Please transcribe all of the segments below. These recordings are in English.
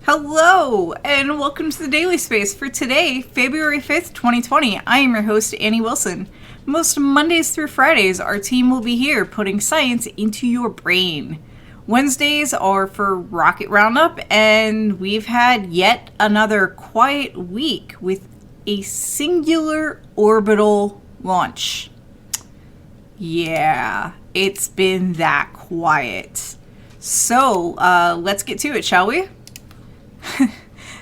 Hello, and welcome to the Daily Space for today, February 5th, 2020. I am your host, Annie Wilson. Most Mondays through Fridays, our team will be here putting science into your brain. Wednesdays are for Rocket Roundup, and we've had yet another quiet week with a singular orbital launch. Yeah, it's been that quiet. So, let's get to it, shall we?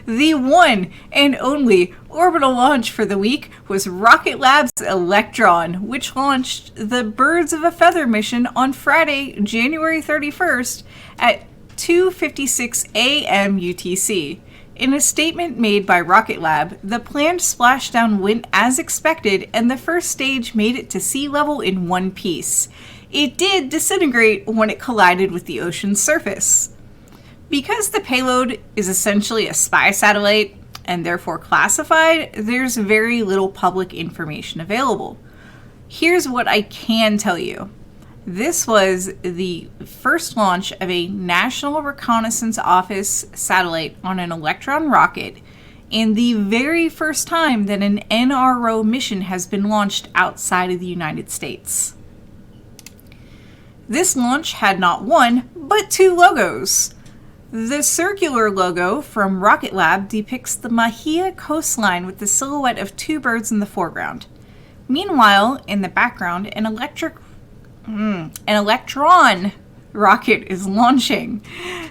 The one and only orbital launch for the week was Rocket Lab's Electron, which launched the Birds of a Feather mission on Friday, January 31st at 2:56 a.m. UTC. In a statement made by Rocket Lab, the planned splashdown went as expected and the first stage made it to sea level in one piece. It did disintegrate when it collided with the ocean's surface. Because the payload is essentially a spy satellite and therefore classified, there's very little public information available. Here's what I can tell you. This was the first launch of a National Reconnaissance Office satellite on an Electron rocket, and the very first time that an NRO mission has been launched outside of the United States. This launch had not one, but two logos. The circular logo from Rocket Lab depicts the Mahia coastline with the silhouette of two birds in the foreground. Meanwhile, in the background, an Electron rocket is launching.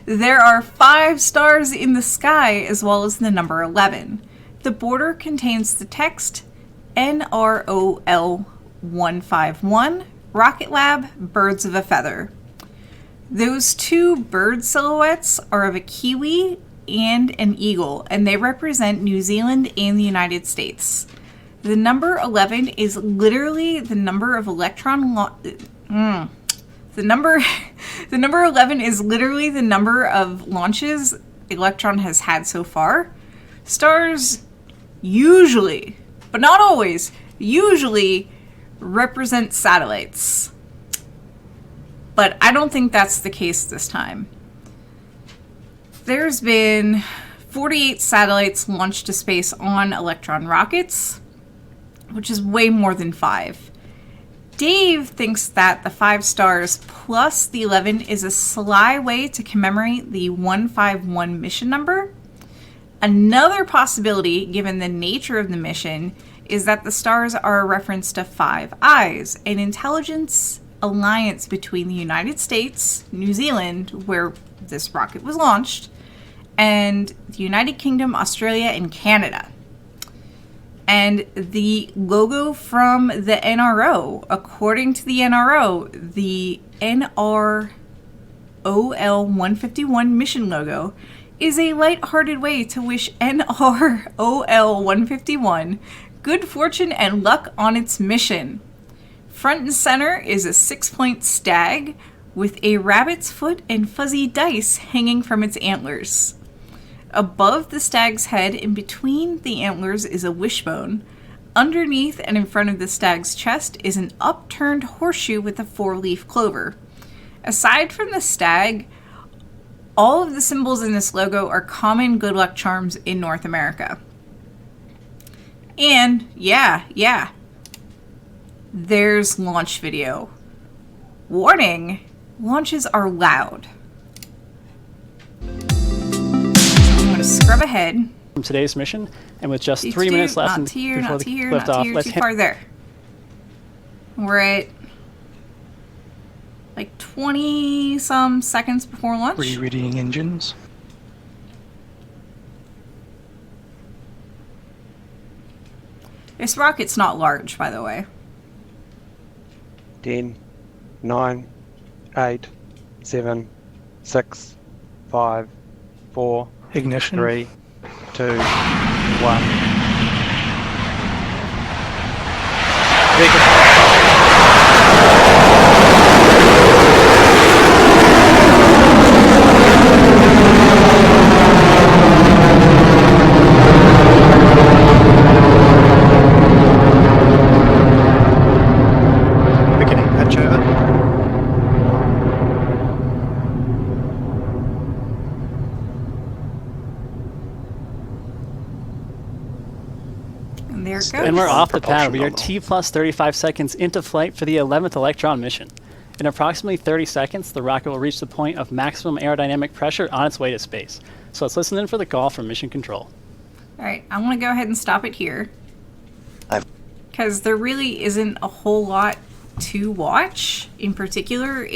There are 5 stars in the sky as well as the number 11. The border contains the text NROL 151, Rocket Lab, Birds of a Feather. Those two bird silhouettes are of a kiwi and an eagle, and they represent New Zealand and the United States. The number 11 is literally the number of Electron the number 11 is literally the number of launches Electron has had so far. Stars usually, but not always, usually represent satellites. But I don't think that's the case this time. There's been 48 satellites launched to space on Electron rockets, which is way more than 5. Dave thinks that the 5 stars plus the 11 is a sly way to commemorate the 151 mission number. Another possibility, given the nature of the mission, is that the stars are a reference to 5 eyes, an intelligence alliance between the United States, New Zealand, where this rocket was launched, and the United Kingdom, Australia, and Canada. And the logo from the NRO, according to the NRO, the NROL 151 mission logo is a light-hearted way to wish NROL 151 good fortune and luck on its mission. Front and center is a 6-point stag with a rabbit's foot and fuzzy dice hanging from its antlers. Above the stag's head and between the antlers is a wishbone. Underneath and in front of the stag's chest is an upturned horseshoe with a 4-leaf clover. Aside from the stag, all of the symbols in this logo are common good luck charms in North America. And yeah. There's launch video. Warning, launches are loud. I'm going to scrub ahead. From today's mission, and with just 3 minutes left not here, too far there. We're at like 20 some seconds before launch. Rereading engines. This rocket's not large, by the way. 10, 9, 8, 7, 6, 5, 4, Ignition. 3, 2, 1. Beginning patch over. There it goes. And we're off the pad. We are Propulsion T plus 35 seconds into flight for the 11th Electron mission. In approximately 30 seconds, the rocket will reach the point of maximum aerodynamic pressure on its way to space. So let's listen in for the call from Mission Control. All right, I'm going to go ahead and stop it here. I've- Because there really isn't a whole lot to watch. In particular,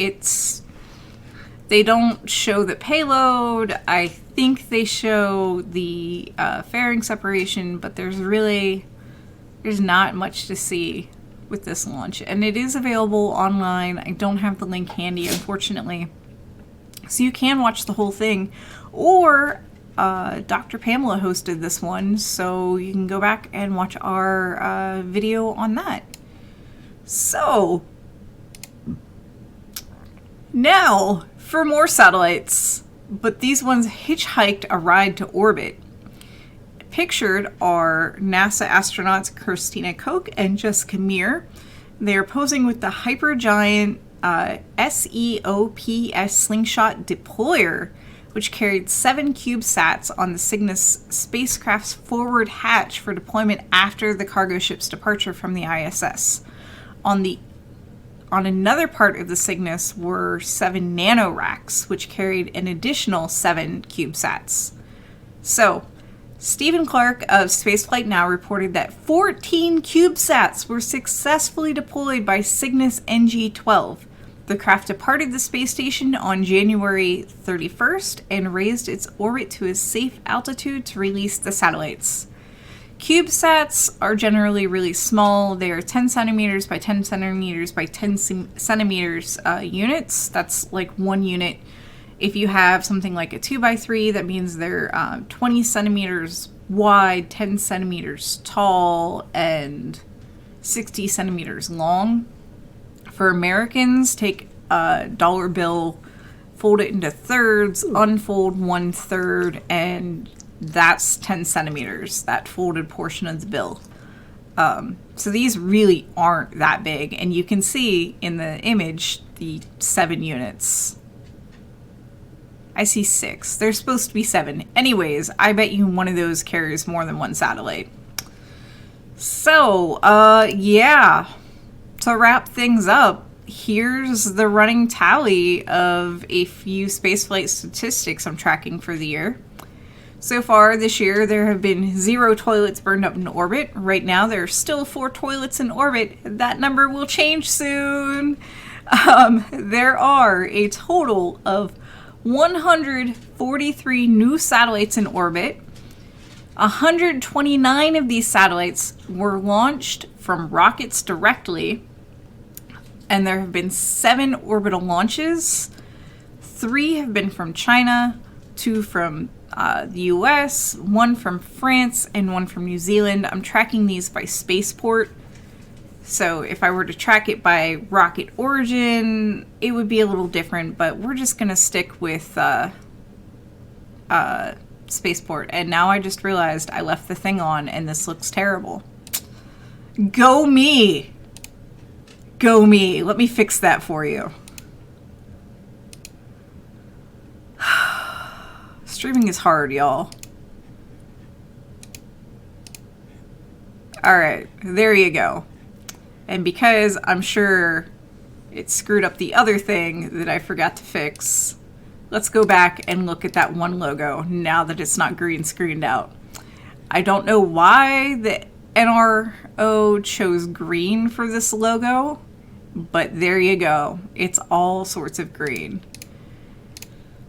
they don't show the payload. I think they show the fairing separation, but there's not much to see with this launch. And it is available online. I don't have the link handy, unfortunately. So you can watch the whole thing. Or Dr. Pamela hosted this one, so you can go back and watch our video on that. So, now for more satellites, but these ones hitchhiked a ride to orbit. Pictured are NASA astronauts Christina Koch and Jessica Meir. They are posing with the hypergiant SEOPS slingshot deployer, which carried 7 CubeSats on the Cygnus spacecraft's forward hatch for deployment after the cargo ship's departure from the ISS. On another part of the Cygnus were 7 nanoracks, which carried an additional 7 CubeSats. So, Stephen Clark of Spaceflight Now reported that 14 CubeSats were successfully deployed by Cygnus NG-12. The craft departed the space station on January 31st and raised its orbit to a safe altitude to release the satellites. CubeSats are generally really small. They are 10 centimeters by 10 centimeters by 10 centimeters units. That's like 1 unit. If you have something like a 2x3, that means they're 20 centimeters wide, 10 centimeters tall, and 60 centimeters long. For Americans, take a dollar bill, fold it into thirds, unfold 1/3, and that's 10 centimeters, that folded portion of the bill. So these really aren't that big, and you can see in the image the 7 units. I see 6. There's supposed to be 7. Anyways, I bet you one of those carries more than 1 satellite. So, yeah. To wrap things up, here's the running tally of a few spaceflight statistics I'm tracking for the year. So far this year, there have been 0 toilets burned up in orbit. Right now, there are still 4 toilets in orbit. That number will change soon. There are a total of 143 new satellites in orbit. 129 of these satellites were launched from rockets directly, and there have been 7 orbital launches. 3 have been from China, 2 from the US, 1 from France, and 1 from New Zealand. I'm tracking these by spaceport. So if I were to track it by rocket origin, it would be a little different, but we're just going to stick with spaceport. And now I just realized I left the thing on and this looks terrible. Go me! Go me. Let me fix that for you. Streaming is hard, y'all. Alright, there you go. And because I'm sure it screwed up the other thing that I forgot to fix, let's go back and look at that one logo now that it's not green screened out. I don't know why the NRO chose green for this logo, but there you go. It's all sorts of green.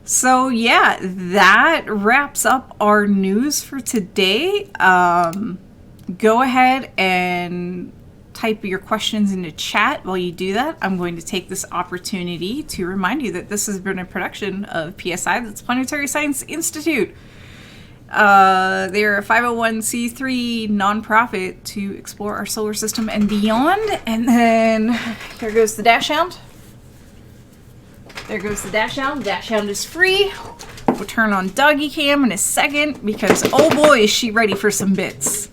So yeah, that wraps up our news for today. Go ahead and type your questions into chat. While you do that, I'm going to take this opportunity to remind you that this has been a production of PSI, that's Planetary Science Institute. They're a 501c3 nonprofit to explore our solar system and beyond. And then there goes the dash hound. There goes the dash hound. Dash hound is free. We'll turn on doggy cam in a second because, oh boy, is she ready for some bits.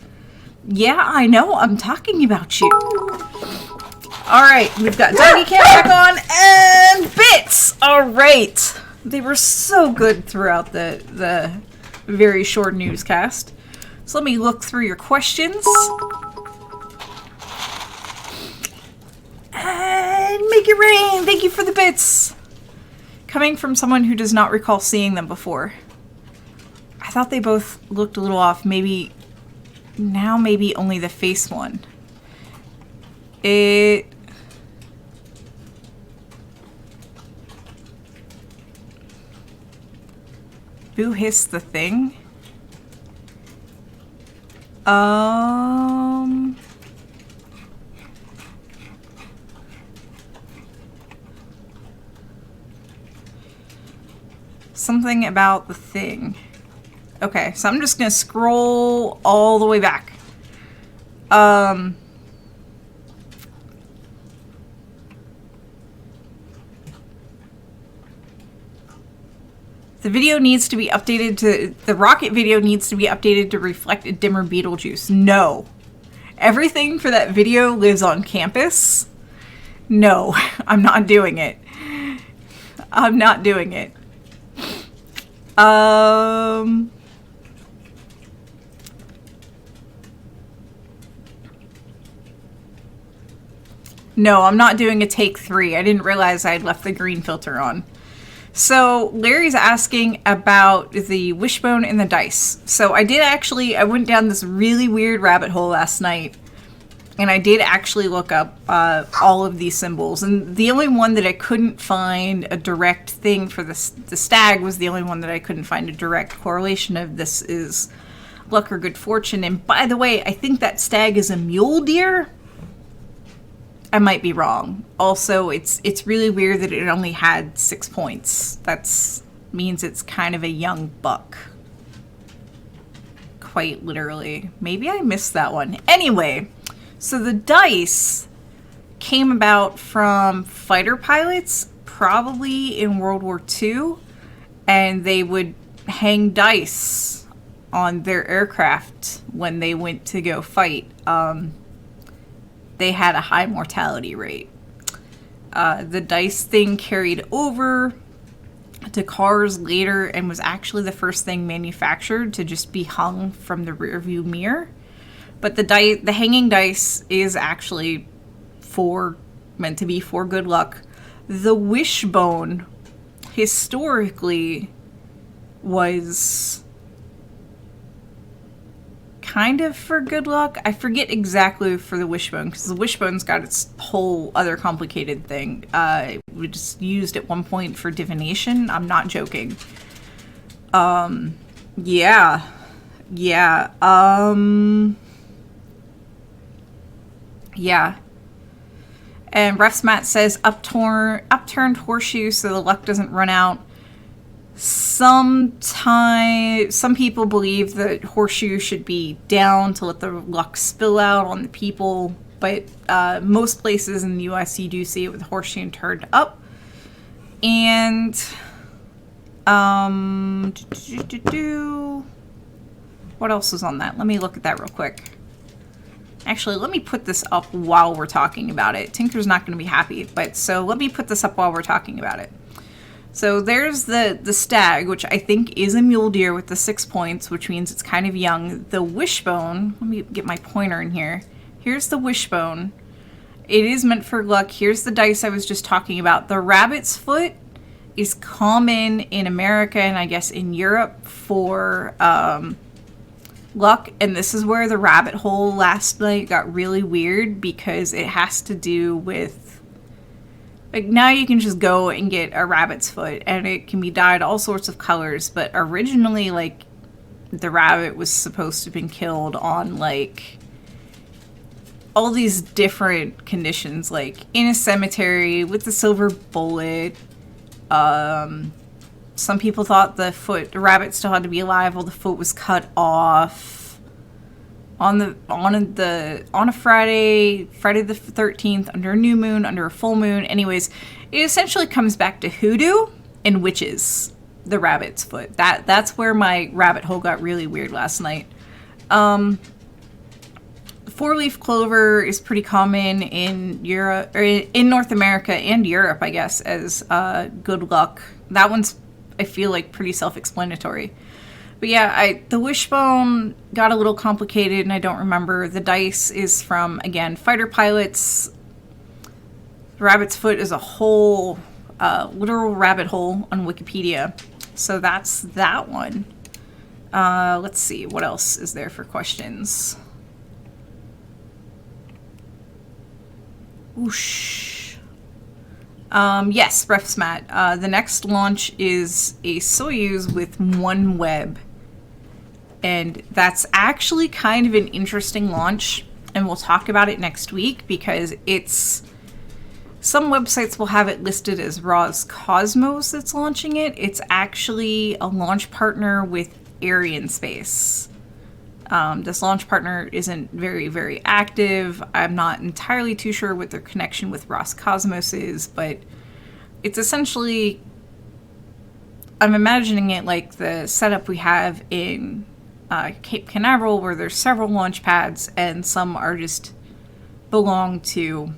Yeah, I know. I'm talking about you. All right, we've got doggy cam back on and bits. All right. They were so good throughout the very short newscast. So let me look through your questions. And make it rain! Thank you for the bits! Coming from someone who does not recall seeing them before. I thought they both looked a little off. Maybe only the face one. Boo Hiss the Thing? Something about the thing. Okay, so I'm just gonna scroll all the way back. The video needs to be updated to... The rocket video needs to be updated to reflect a dimmer Beetlejuice. No. Everything for that video lives on campus. No, I'm not doing it. I'm not doing it. No, I'm not doing a take 3. I didn't realize I had left the green filter on. So Larry's asking about the wishbone and the dice. So I went down this really weird rabbit hole last night, and I did actually look up all of these symbols. And the only one that I couldn't find a direct thing for the stag was the only one that I couldn't find a direct correlation of. This is luck or good fortune. And by the way, I think that stag is a mule deer. I might be wrong. Also, it's really weird that it only had 6 points. That means it's kind of a young buck. Quite literally. Maybe I missed that one. Anyway, so the dice came about from fighter pilots, probably in World War II, and they would hang dice on their aircraft when they went to go fight. They had a high mortality rate. The dice thing carried over to cars later and was actually the first thing manufactured to just be hung from the rearview mirror. But the hanging dice is actually meant to be for good luck. The wishbone historically was kind of for good luck. I forget exactly for the wishbone, because the wishbone's got its whole other complicated thing. We just used at one point for divination. I'm not joking. Yeah. And Refs Matt says upturned horseshoe so the luck doesn't run out. Some people believe that horseshoe should be down to let the luck spill out on the people, but most places in the US you do see it with horseshoe turned up. And what else is on that? Let me look at that real quick. Actually, let me put this up while we're talking about it. Tinker's not going to be happy, but so let me put this up while we're talking about it. So there's the stag, which I think is a mule deer with the 6 points, which means it's kind of young. The wishbone, let me get my pointer in here. Here's the wishbone. It is meant for luck. Here's the dice I was just talking about. The rabbit's foot is common in America and I guess in Europe for luck. And this is where the rabbit hole last night got really weird, because it has to do with, like, now you can just go and get a rabbit's foot and it can be dyed all sorts of colors, but originally, like, the rabbit was supposed to have been killed on, like, all these different conditions, like in a cemetery with the silver bullet. Some people thought the rabbit still had to be alive while the foot was cut off. On a Friday the 13th, under a new moon, under a full moon. Anyways, it essentially comes back to hoodoo and witches, the rabbit's foot. That's where my rabbit hole got really weird last night. Four-leaf clover is pretty common in Europe, or in North America and Europe, I guess, as good luck. That one's, I feel like, pretty self-explanatory. But yeah, the wishbone got a little complicated, and I don't remember. The dice is from, again, fighter pilots. Rabbit's foot is a whole literal rabbit hole on Wikipedia. So that's that one. Let's see, what else is there for questions? Whoosh. Yes, Refs Matt. The next launch is a Soyuz with one web. And that's actually kind of an interesting launch. And we'll talk about it next week because it's... Some websites will have it listed as Roscosmos that's launching it. It's actually a launch partner with Arianespace. This launch partner isn't very, very active. I'm not entirely too sure what their connection with Roscosmos is, but it's essentially... I'm imagining it like the setup we have in Cape Canaveral, where there's several launch pads, and some are just belong to...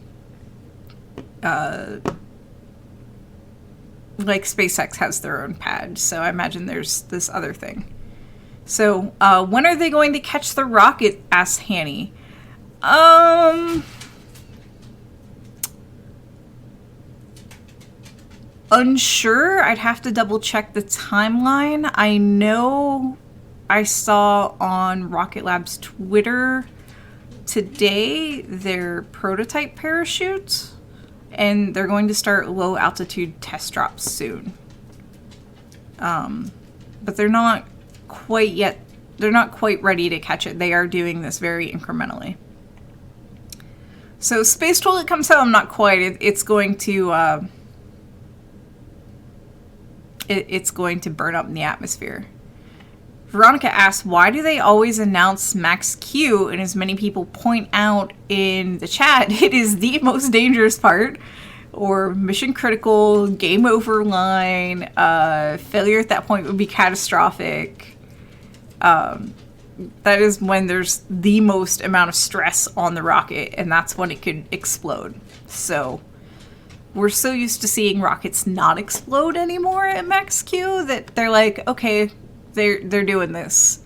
like SpaceX has their own pad, so I imagine there's this other thing. So, when are they going to catch the rocket? Asked Hanny. Unsure. I'd have to double check the timeline. I know I saw on Rocket Lab's Twitter today their prototype parachute, and they're going to start low altitude test drops soon. But they're not quite yet. They're not quite ready to catch it. They are doing this very incrementally. So Space Toilet comes out. I'm not quite. It's going to. It's going to burn up in the atmosphere. Veronica asks, why do they always announce Max Q? And as many people point out in the chat, it is the most dangerous part, or mission critical, game over line, failure at that point would be catastrophic. That is when there's the most amount of stress on the rocket, and that's when it could explode. So we're so used to seeing rockets not explode anymore at Max Q that they're like, okay, they're doing this.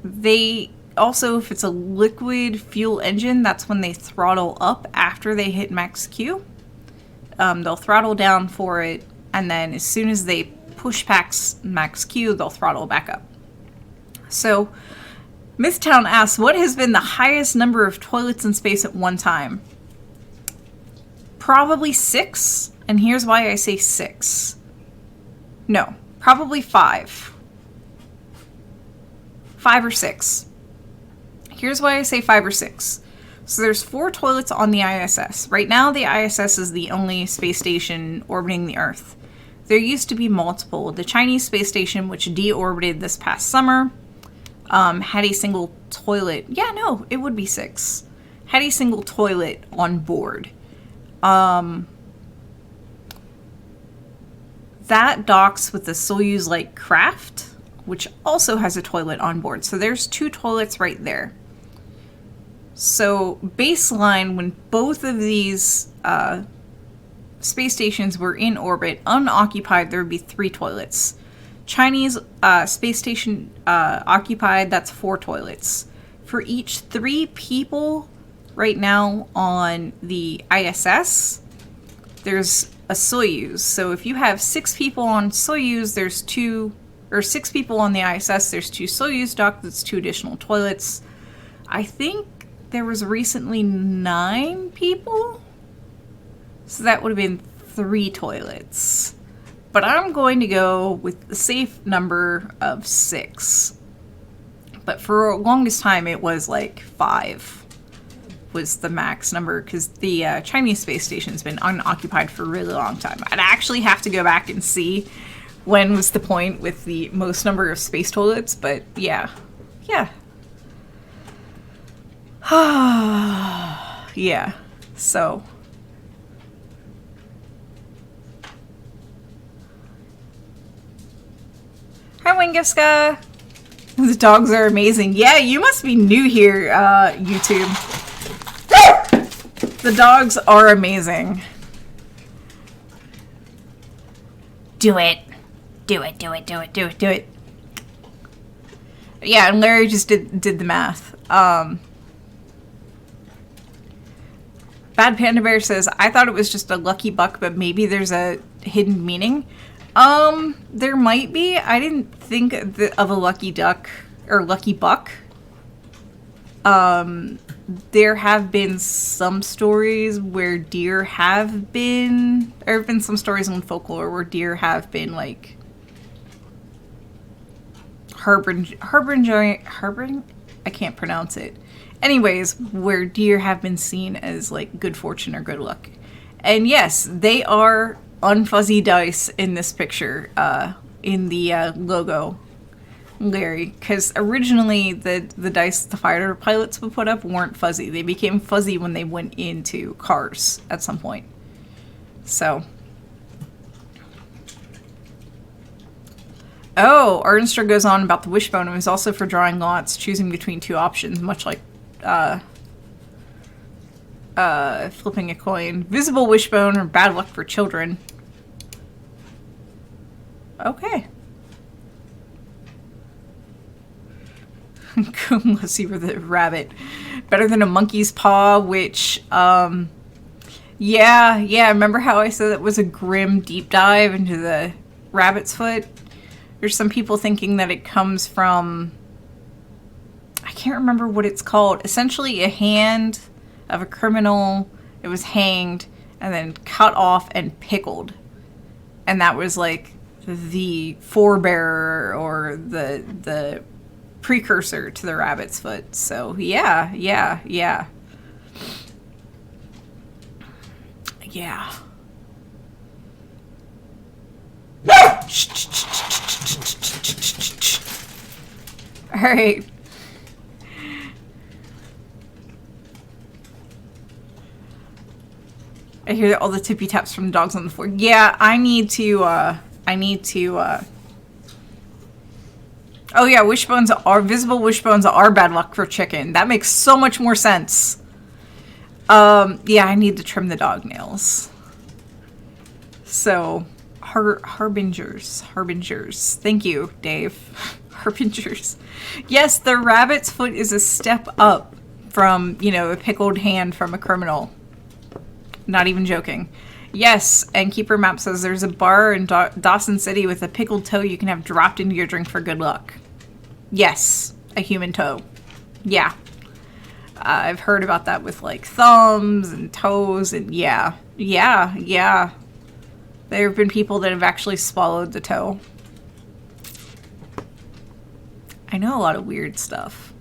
They also, if it's a liquid fuel engine, that's when they throttle up after they hit Max Q. They'll throttle down for it, and then as soon as they push past Max Q, they'll throttle back up. So, Mythtown asks, what has been the highest number of toilets in space at one time? Probably 6, and here's why I say 6. No, probably 5. 5 or 6. Here's why I say 5 or 6. So there's 4 toilets on the ISS. Right now, the ISS is the only space station orbiting the Earth. There used to be multiple. The Chinese space station, which deorbited this past summer, had a single toilet. Yeah, no, it would be 6. Had a single toilet on board. That docks with the Soyuz-like craft, which also has a toilet on board. So there's 2 toilets right there. So baseline, when both of these space stations were in orbit, unoccupied, there would be 3 toilets. Chinese space station occupied, that's 4 toilets. For each 3 people right now on the ISS, there's a Soyuz. So if you have 6 people on Soyuz, there's 2, or 6 people on the ISS, there's 2 Soyuz docked, that's 2 additional toilets. I think there was recently 9 people, so that would have been 3 toilets. But I'm going to go with the safe number of 6. But for the longest time, it was like 5 was the max number, because the Chinese space station's been unoccupied for a really long time. I'd actually have to go back and see when was the point with the most number of space toilets, but yeah. Yeah, so. Hi, Wingiska. The dogs are amazing. Yeah, you must be new here, YouTube. The dogs are amazing. Do it. Do it, do it, do it, do it, do it. Yeah, and Larry just did the math. Bad Panda Bear says, I thought it was just a lucky buck, but maybe there's a hidden meaning. There might be. I didn't think of a lucky duck or lucky buck. There have been some stories where deer have been... There have been some stories in folklore where deer have been, like... Harbinger... I can't pronounce it. Anyways, where deer have been seen as, like, good fortune or good luck. And yes, they are unfuzzy dice in this picture, in the logo, Larry. Because originally, the dice the fighter pilots would put up weren't fuzzy. They became fuzzy when they went into cars at some point. So... Oh, Ernster goes on about the wishbone. It was also for drawing lots, choosing between two options, much like flipping a coin. Visible wishbone or bad luck for children. Okay. Let's see for the rabbit. Better than a monkey's paw, which, yeah, remember how I said it was a grim deep dive into the rabbit's foot? There's some people thinking that it comes from... I can't remember what it's called. Essentially a hand of a criminal. It was hanged and then cut off and pickled. And that was like the forebearer or the precursor to the rabbit's foot. So yeah. Yeah. All right. I hear all the tippy taps from the dogs on the floor. Yeah, I need to, oh yeah, visible wishbones are bad luck for chicken. That makes so much more sense. Yeah, I need to trim the dog nails. So, harbingers. Thank you, Dave. Harbingers. Yes, the rabbit's foot is a step up from, a pickled hand from a criminal. Not even joking. Yes, and Keeper Map says there's a bar in Dawson City with a pickled toe you can have dropped into your drink for good luck. Yes, a human toe. Yeah. I've heard about that with, like, thumbs and toes, and yeah. There have been people that have actually swallowed the toe. I know a lot of weird stuff.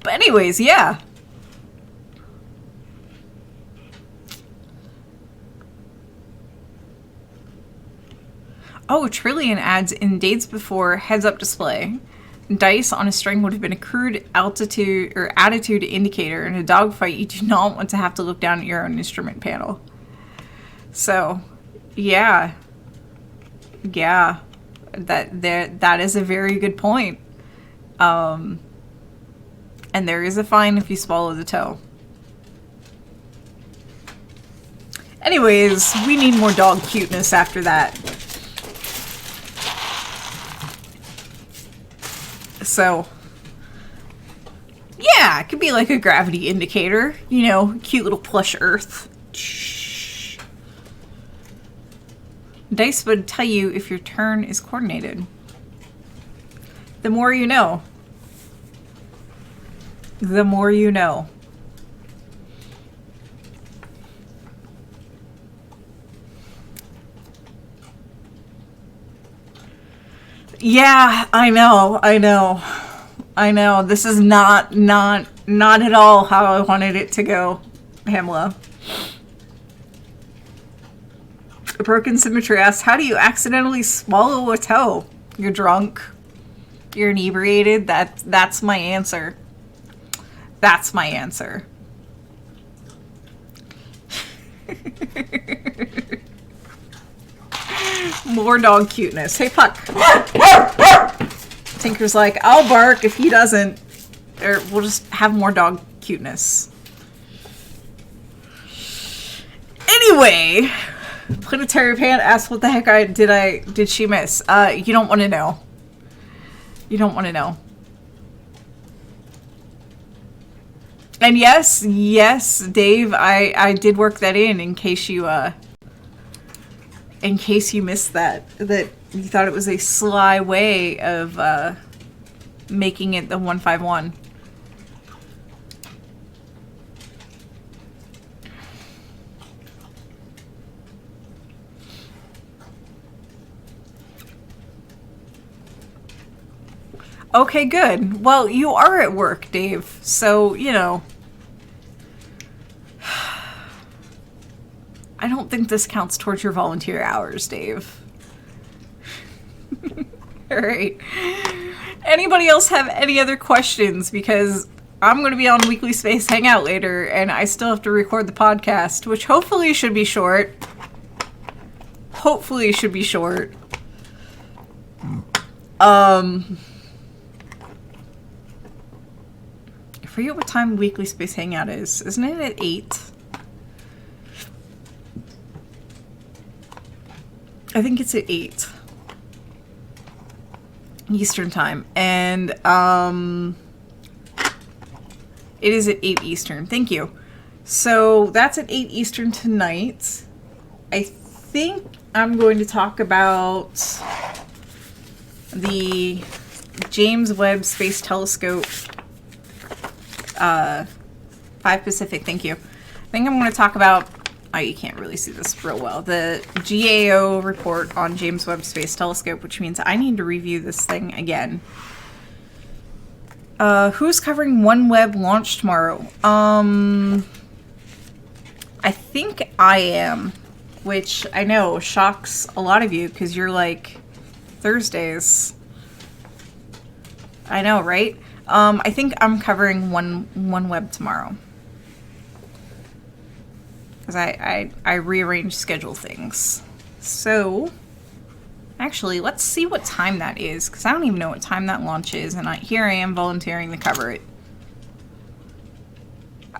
But anyways, yeah. Oh, Trillion adds, in dates before heads-up display, dice on a string would have been a crude altitude or attitude indicator. In a dogfight, you do not want to have to look down at your own instrument panel. So, yeah. That is a very good point. And there is a fine if you swallow the toe. Anyways, we need more dog cuteness after that. So, yeah, it could be like a gravity indicator. Cute little plush earth. Shh. Dice would tell you if your turn is coordinated. The more you know. The more you know. Yeah, I know. This is not at all how I wanted it to go, Pamela. Broken Symmetry asks, how do you accidentally swallow a toe? You're drunk. You're inebriated. That's my answer. That's my answer. More dog cuteness. Hey, Puck. Tinker's like, I'll bark if he doesn't. Or we'll just have more dog cuteness. Anyway, Planetary Pan asked what the heck did she miss? You don't want to know. You don't want to know. And yes, Dave, I did work that in case you missed that you thought it was a sly way of making it the 151. Okay, good. Well, you are at work, Dave, so, you know. I don't think this counts towards your volunteer hours, Dave. All right. Anybody else have any other questions? Because I'm going to be on Weekly Space Hangout later, and I still have to record the podcast, which hopefully should be short. Hopefully should be short. I forget what time Weekly Space Hangout is. Isn't it at 8? I think it's at 8 Eastern time. And it is at 8 Eastern. Thank you. So that's at 8 Eastern tonight. I think I'm going to talk about the James Webb Space Telescope 5 Pacific, thank you. I think I'm going to talk about, oh, you can't really see this real well, the GAO report on James Webb Space Telescope, which means I need to review this thing again. Who's covering OneWeb launch tomorrow? I think I am, which I know shocks a lot of you because you're like, Thursdays. I know, right? I think I'm covering OneWeb tomorrow. Because I rearrange schedule things. So, actually, let's see what time that is. Because I don't even know what time that launch is. And here I am volunteering to cover it.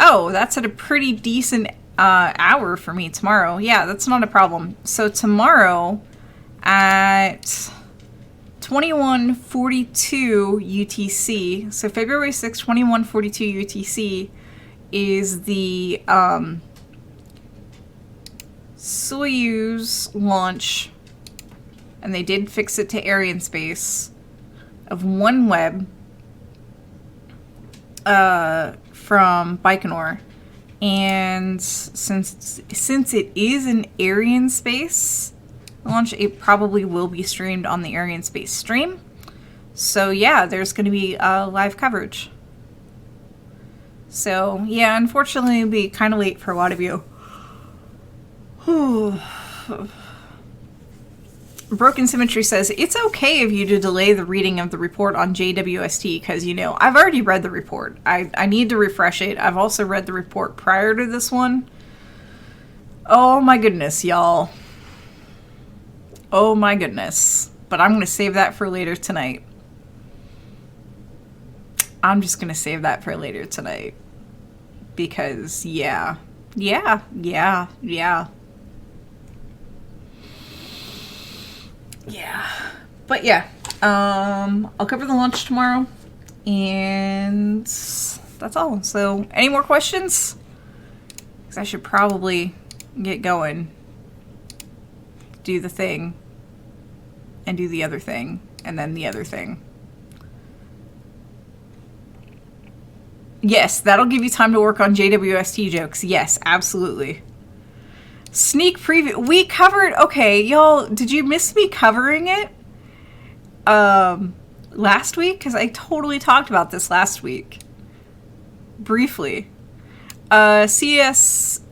Oh, that's at a pretty decent hour for me tomorrow. Yeah, that's not a problem. So tomorrow at 2142 UTC, so February 6th, 2142 UTC is the Soyuz launch, and they did fix it to Arianespace, of OneWeb from Baikonur. And since it is an Arianespace launch, it probably will be streamed on the Arianespace stream. So yeah, there's going to be live coverage. So yeah, unfortunately it'll be kind of late for a lot of you. Broken Symmetry says, it's okay of you to delay the reading of the report on JWST because, you know, I've already read the report. I need to refresh it. I've also read the report prior to this one. Oh my goodness, y'all. Oh my goodness. But I'm going to save that for later tonight. I'm just going to save that for later tonight. Because, yeah. But yeah, I'll cover the launch tomorrow, and that's all. So, any more questions? Because I should probably get going, do the thing, and do the other thing, and then the other thing. Yes, that'll give you time to work on JWST jokes. Yes, absolutely. Sneak preview. We covered, okay, y'all, did you miss me covering it last week? Because I totally talked about this last week. Briefly. CRS2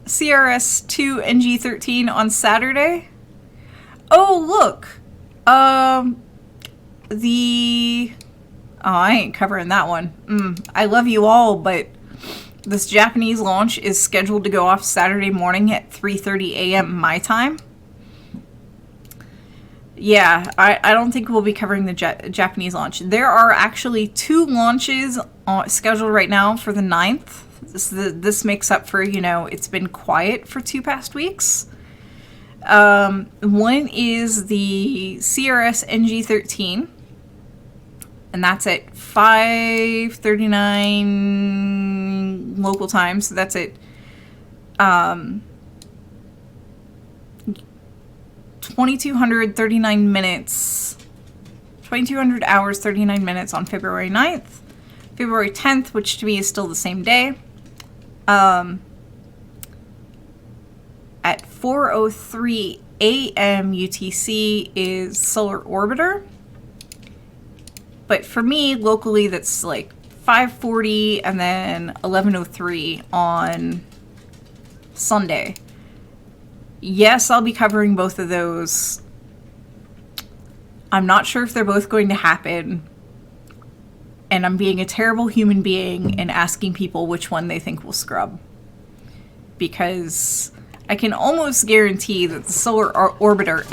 NG13 on Saturday. Oh, look. Oh, I ain't covering that one. I love you all, but this Japanese launch is scheduled to go off Saturday morning at 3:30 a.m. my time. Yeah, I don't think we'll be covering the Japanese launch. There are actually 2 launches scheduled right now for the 9th. This makes up for, you know, it's been quiet for 2 past weeks. One is the CRS NG13, and that's at 5:39 local time. So that's at 2239 minutes, 2200 hours, 39 minutes on February 9th. February 10th, which to me is still the same day, at 4:03 a.m. UTC is Solar Orbiter. But for me, locally, that's like 5:40 and then 11:03 on Sunday. Yes, I'll be covering both of those. I'm not sure if they're both going to happen. And I'm being a terrible human being and asking people which one they think will scrub. Because I can almost guarantee that the Solar Orbiter...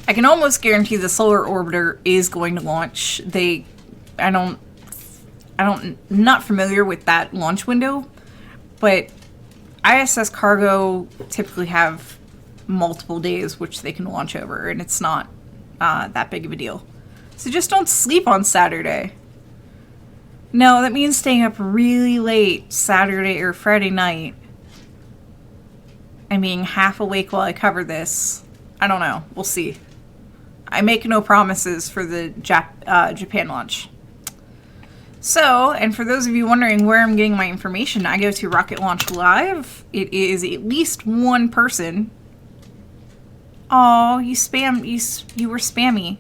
I can almost guarantee the Solar Orbiter is going to launch. I'm not familiar with that launch window, but ISS cargo typically have multiple days which they can launch over, and it's not that big of a deal. So just don't sleep on Saturday. No, that means staying up really late Saturday or Friday night and being half awake while I cover this. I don't know. We'll see. I make no promises for the Japan launch. So, and for those of you wondering where I'm getting my information, I go to Rocket Launch Live. It is at least one person. Oh, you were spammy.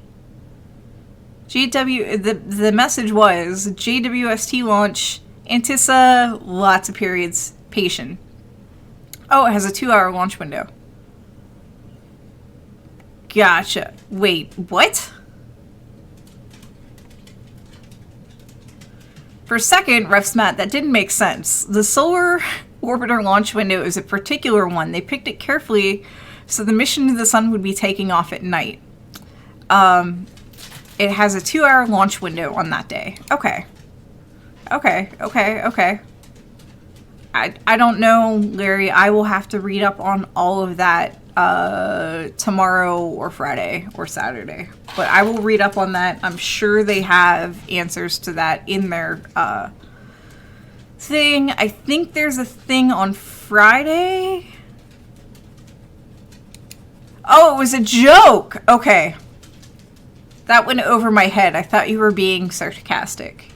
The message was JWST launch, Antissa, lots of periods, patient. Oh, it has a 2-hour launch window. Gotcha. Wait, what? For a second, RefsMatt, that didn't make sense. The Solar Orbiter launch window is a particular one. They picked it carefully so the mission to the sun would be taking off at night. It has a 2-hour launch window on that day. Okay. Okay. I don't know, Larry. I will have to read up on all of that tomorrow or Friday or Saturday. But I will read up on that. I'm sure they have answers to that in their thing. I think there's a thing on Friday. Oh, it was a joke. Okay. That went over my head. I thought you were being sarcastic.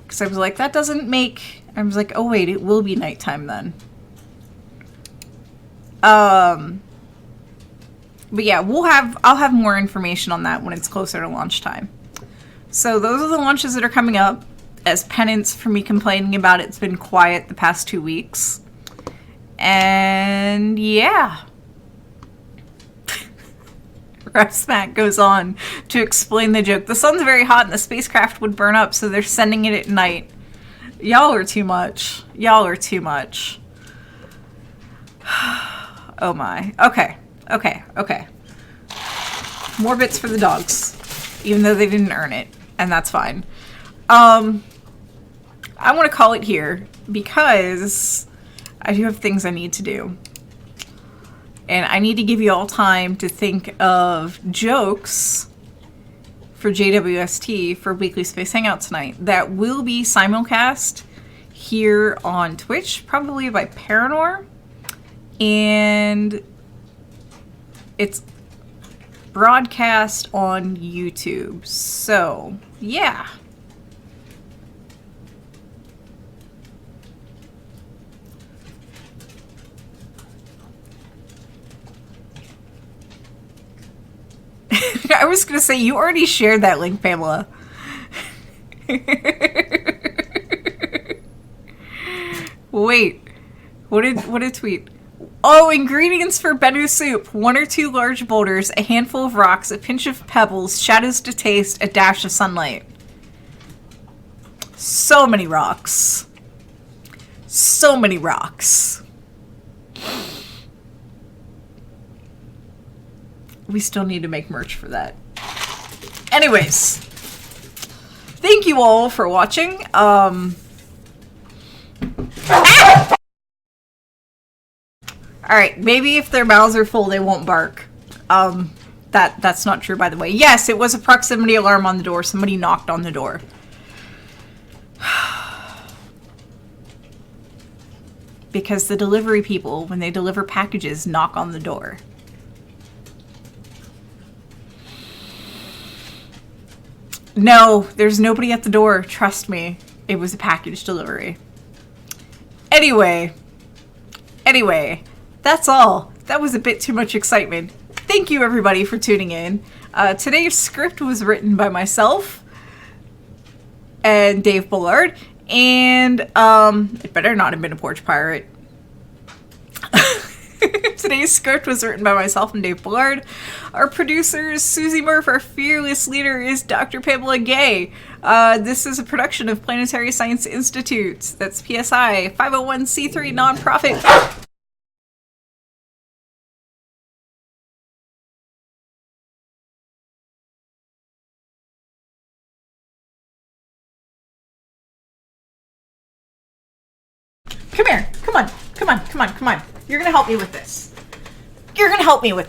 Because I was like, that doesn't make... I was like, oh wait, it will be nighttime then. But yeah, I'll have more information on that when it's closer to launch time. So those are the launches that are coming up as penance for me complaining about it's been quiet the past 2 weeks. And yeah. RefsMatt goes on to explain the joke. The sun's very hot and the spacecraft would burn up, so they're sending it at night. Y'all are too much. Y'all are too much. Oh my. Okay. More bits for the dogs, even though they didn't earn it, and that's fine. I want to call it here because I do have things I need to do. And I need to give you all time to think of jokes for JWST for Weekly Space Hangout tonight that will be simulcast here on Twitch, probably by Paranor. And it's broadcast on YouTube. So, yeah. I was going to say, you already shared that link, Pamela. Wait. What did tweet? Oh, ingredients for Bennu soup. 1 or 2 large boulders, a handful of rocks, a pinch of pebbles, shadows to taste, a dash of sunlight. So many rocks. So many rocks. We still need to make merch for that. Anyways, thank you all for watching. Alright, Alright, maybe if their mouths are full, they won't bark. That's not true, by the way. Yes, it was a proximity alarm on the door. Somebody knocked on the door. Because the delivery people, when they deliver packages, knock on the door. No, there's nobody at the door. Trust me. It was a package delivery. Anyway, that's all. That was a bit too much excitement. Thank you, everybody, for tuning in. Today's script was written by myself and Dave Bullard, and it better not have been a porch pirate. Today's script was written by myself and Dave Bullard. Our producer is Susie Murph. Our fearless leader is Dr. Pamela Gay. This is a production of Planetary Science Institute. That's PSI, 501c3 nonprofit. Come here. Come on. You're gonna help me with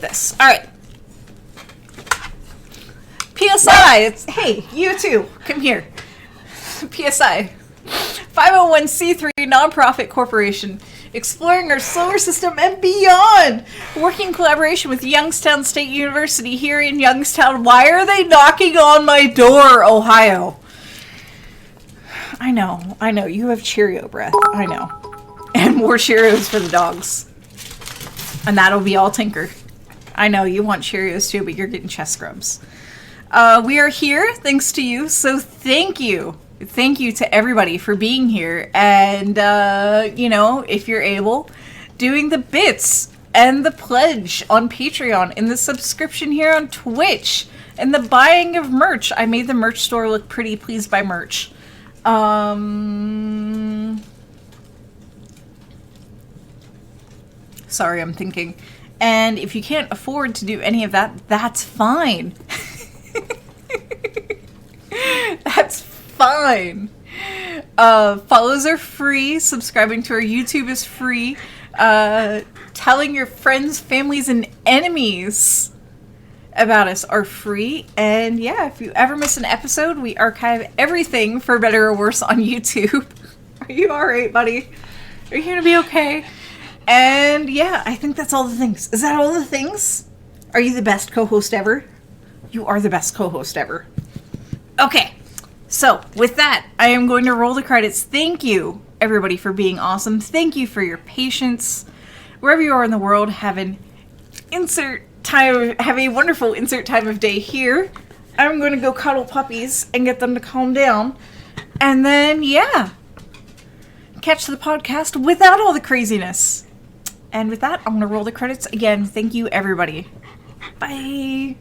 this. All right. PSI. Hey, you too. Come here. PSI. 501c3 nonprofit corporation. Exploring our solar system and beyond. Working in collaboration with Youngstown State University here in Youngstown. Why are they knocking on my door, Ohio? I know. You have Cheerio breath. I know. And more Cheerios for the dogs. And that'll be all Tinker. I know, you want Cheerios too, but you're getting chest scrubs. We are here thanks to you, so thank you. Thank you to everybody for being here. And, if you're able, doing the bits and the pledge on Patreon and the subscription here on Twitch and the buying of merch. I made the merch store look pretty. Please buy merch. Sorry, I'm thinking. And if you can't afford to do any of that, that's fine. That's fine. Follows are free. Subscribing to our YouTube is free. Telling your friends, families, and enemies about us are free. And yeah, if you ever miss an episode, we archive everything for better or worse on YouTube. Are you alright, buddy? Are you gonna be okay? And yeah, I think that's all the things. Is that all the things? Are you the best co-host ever? You are the best co-host ever. Okay, so with that, I am going to roll the credits. Thank you, everybody, for being awesome. Thank you for your patience. Wherever you are in the world, have a wonderful insert time of day here. I'm going to go cuddle puppies and get them to calm down. And then, yeah, catch the podcast without all the craziness. And with that, I'm going to roll the credits again. Thank you, everybody. Bye.